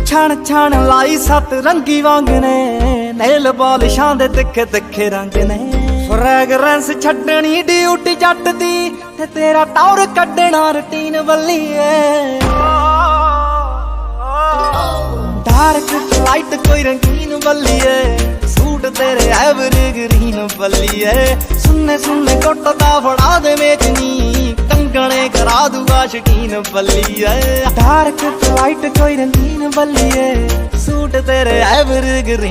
छण छण लाई सत रंगी वांग ने, नेल पॉलिशां दे तिखे तिखे रंग ने। फ्रैगरेंस छड्डनी ड्यूटी जट दी, ते तेरा टौर कड्डना रूटीन बल्लीए। डार्क लाइट कोई रंगीन बल्लीए, सूट तेरे एवरग्रीन बल्लीए। सुन्ने सुन्ने टुटदा फड़ा दे मेचनी, कंगने करा दूंगा शकीन बल्लीए। डार्क लाइट कोई रंगीन बल्लीए, सूट तेरे एवरग्रीन